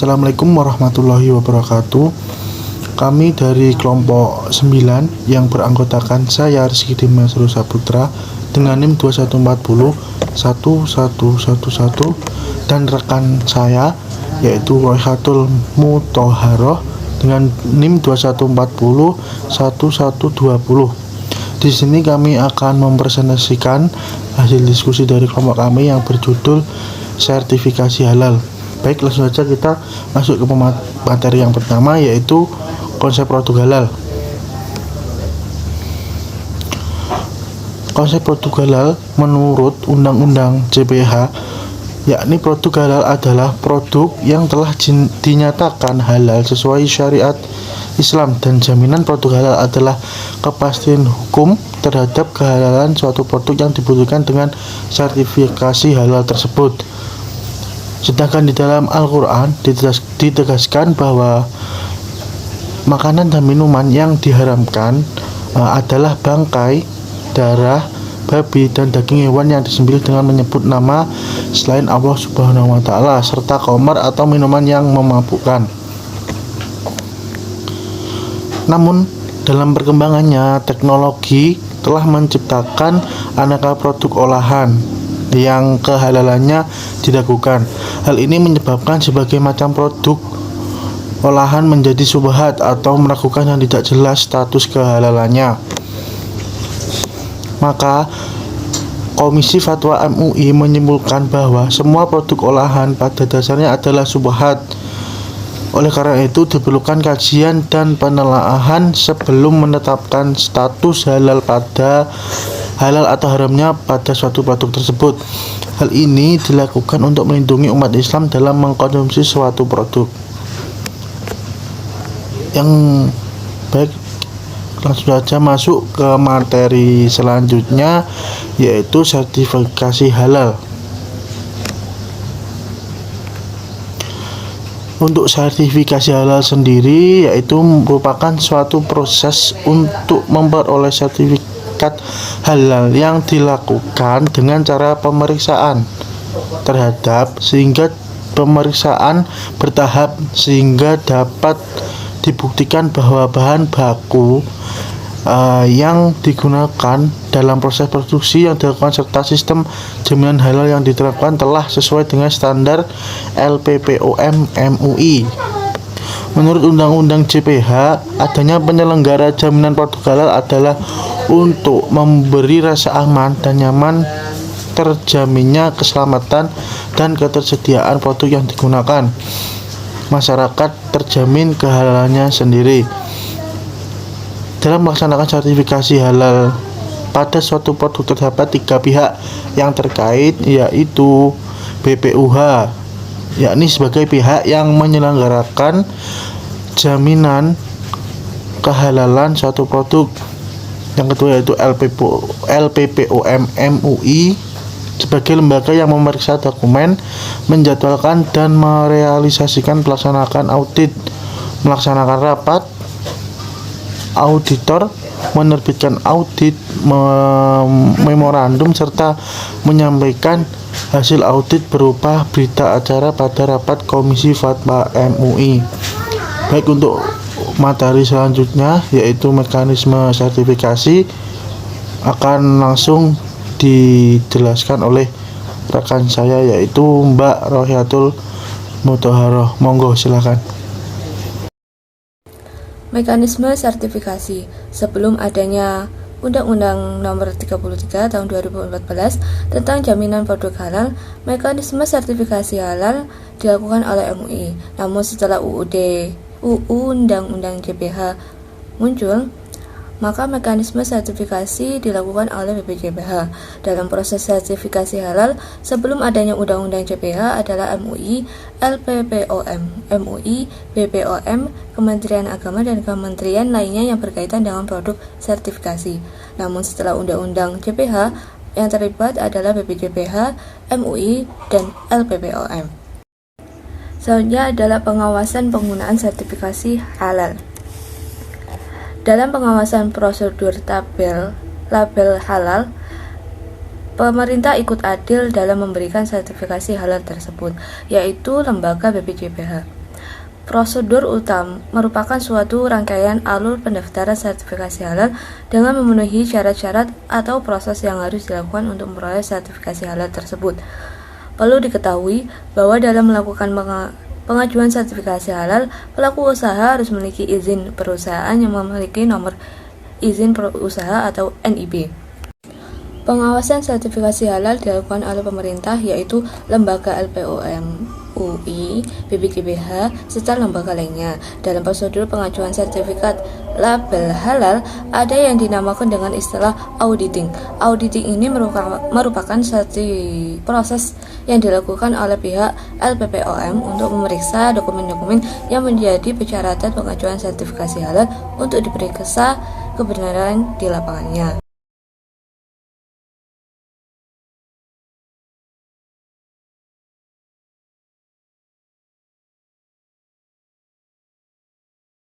Assalamualaikum warahmatullahi wabarakatuh. Kami dari kelompok 9 yang beranggotakan saya Rizky Dimas Rosa Putra dengan NIM 2140 1111 dan rekan saya yaitu Royhatul Muthoharoh dengan NIM 2140 1120. Di sini kami akan mempresentasikan hasil diskusi dari kelompok kami yang berjudul sertifikasi halal. Baik, langsung saja kita masuk ke materi yang pertama, yaitu konsep produk halal. Konsep produk halal menurut Undang-Undang JPH, yakni produk halal adalah produk yang telah dinyatakan halal sesuai syariat Islam, dan jaminan produk halal adalah kepastian hukum terhadap kehalalan suatu produk yang dibutuhkan dengan sertifikasi halal tersebut. Sedangkan di dalam Al-Quran ditegaskan bahwa makanan dan minuman yang diharamkan adalah bangkai, darah, babi, dan daging hewan yang disembelih dengan menyebut nama selain Allah Subhanahu wa Ta'ala, serta khamar atau minuman yang memabukkan. Namun, dalam perkembangannya, teknologi telah menciptakan aneka produk olahan yang kehalalannya diragukan. Hal ini menyebabkan sebagai macam produk olahan menjadi syubhat atau meragukan yang tidak jelas status kehalalannya. Maka Komisi Fatwa MUI menyimpulkan bahwa semua produk olahan pada dasarnya adalah syubhat. Oleh karena itu diperlukan kajian dan penelaahan sebelum menetapkan status halal atau haramnya pada suatu produk tersebut. Hal ini dilakukan untuk melindungi umat Islam dalam mengkonsumsi suatu produk. Yang baik, langsung saja masuk ke materi selanjutnya, yaitu sertifikasi halal. Untuk sertifikasi halal sendiri yaitu merupakan suatu proses untuk memperoleh sertifikat halal yang dilakukan dengan cara pemeriksaan terhadap, sehingga pemeriksaan bertahap sehingga dapat dibuktikan bahwa bahan baku yang digunakan dalam proses produksi yang dilakukan serta sistem jaminan halal yang diterapkan telah sesuai dengan standar LPPOM MUI. Menurut Undang-Undang JPH, adanya penyelenggara jaminan produk halal adalah untuk memberi rasa aman dan nyaman terjaminnya keselamatan dan ketersediaan produk yang digunakan. Masyarakat terjamin kehalalannya sendiri. Dalam melaksanakan sertifikasi halal pada suatu produk terdapat 3 pihak yang terkait, yaitu BPUH, yakni sebagai pihak yang menyelenggarakan jaminan kehalalan suatu produk. Yang kedua yaitu LPPOM MUI sebagai lembaga yang memeriksa dokumen, menjadwalkan dan merealisasikan pelaksanaan audit, melaksanakan rapat auditor, menerbitkan audit memorandum, serta menyampaikan hasil audit berupa berita acara pada rapat Komisi Fatwa MUI. Baik, untuk materi selanjutnya yaitu mekanisme sertifikasi akan langsung dijelaskan oleh rekan saya yaitu Mbak Royhatul Muthoharoh. Monggo, silakan. Mekanisme sertifikasi. Sebelum adanya Undang-Undang Nomor 33 Tahun 2014 tentang jaminan produk halal, mekanisme sertifikasi halal dilakukan oleh MUI. Namun setelah Undang-Undang JPH muncul, maka mekanisme sertifikasi dilakukan oleh BPJPH. Dalam proses sertifikasi halal sebelum adanya Undang-Undang JPH adalah MUI, LPPOM, MUI, BPOM, Kementerian Agama, dan kementerian lainnya yang berkaitan dengan produk sertifikasi. Namun setelah Undang-Undang JPH, yang terlibat adalah BPJPH, MUI, dan LPPOM. Selanjutnya adalah pengawasan penggunaan sertifikasi halal. Dalam pengawasan prosedur label halal, pemerintah ikut adil dalam memberikan sertifikasi halal tersebut, yaitu lembaga BPJPH. Prosedur utama merupakan suatu rangkaian alur pendaftaran sertifikasi halal dengan memenuhi syarat-syarat atau proses yang harus dilakukan untuk memperoleh sertifikasi halal tersebut. Perlu diketahui bahwa dalam melakukan pengajuan sertifikasi halal, pelaku usaha harus memiliki izin perusahaan yang memiliki nomor izin usaha atau NIB. Pengawasan sertifikasi halal dilakukan oleh pemerintah, yaitu lembaga LPOM, UI, BPKBH, serta lembaga lainnya. Dalam prosedur pengajuan sertifikat label halal, ada yang dinamakan dengan istilah auditing. Auditing ini merupakan proses yang dilakukan oleh pihak LPPOM untuk memeriksa dokumen-dokumen yang menjadi persyaratan pengajuan sertifikasi halal untuk diperiksa kebenaran di lapangannya.